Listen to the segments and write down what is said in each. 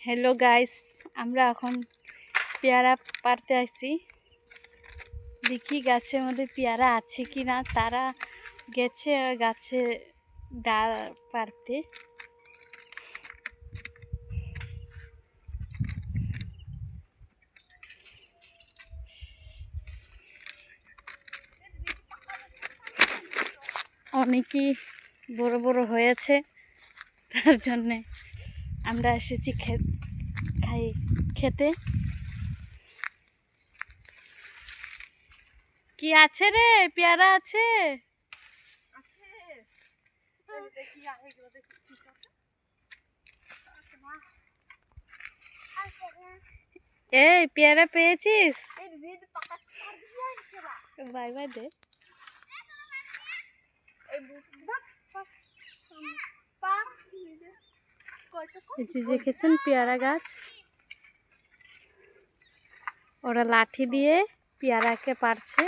Hello guys, আমরা এখন পেয়ারা পাড়তে আসছি। দেখি গাছের মধ্যে পেয়ারা আছে কি না। তারা গেছে গাছে ডাল পাড়তে। অনেকই বড় বড় হয়েছে, তার জন্যে আমরা এসেছি খেতে। কি আছে রে? পেয়ারা আছে? এই পেয়ারা পেয়েছিস? বাই বাই দে। দেখেছেন পেয়ারা গাছ, ওরা লাঠি দিয়ে পেয়ারাকে পারছে।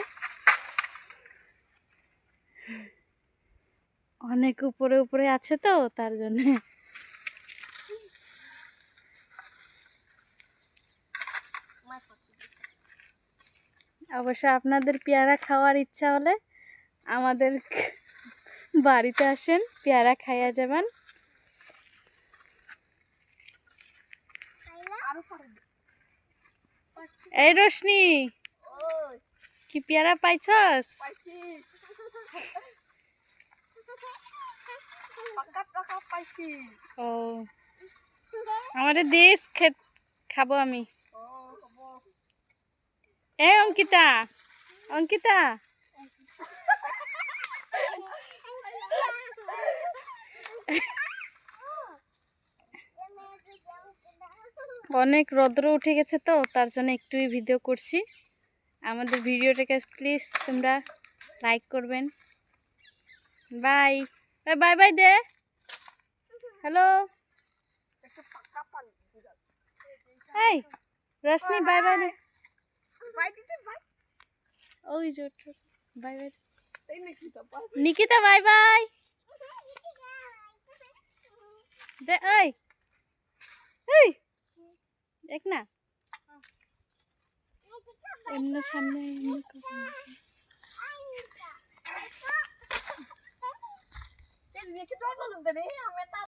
অনেক উপরে উপরে আছে তো, তার জন্য। অবশ্য আপনাদের পেয়ারা খাওয়ার ইচ্ছা হলে আমাদের বাড়িতে আসেন, পেয়ারা খাইয়া যাবেন। এই রোশনি, কি পেয়ারা পাইছস? ও, আমাদের দেশ খাবো আমি। এ অঙ্কিতা, অঙ্কিতা, অনেক রৌদ্র উঠে গেছে তো, তার জন্য একটুই ভিডিও করছি। আমাদের ভিডিওটাকে প্লিজ তোমরা লাইক করবেন। বাই বাই বাই দে। হ্যালো, এই রশনি বাই বাই দে। ওই যে bye bye. Nikita bye by দে। ওই এই দেখ না, এমনি সামনে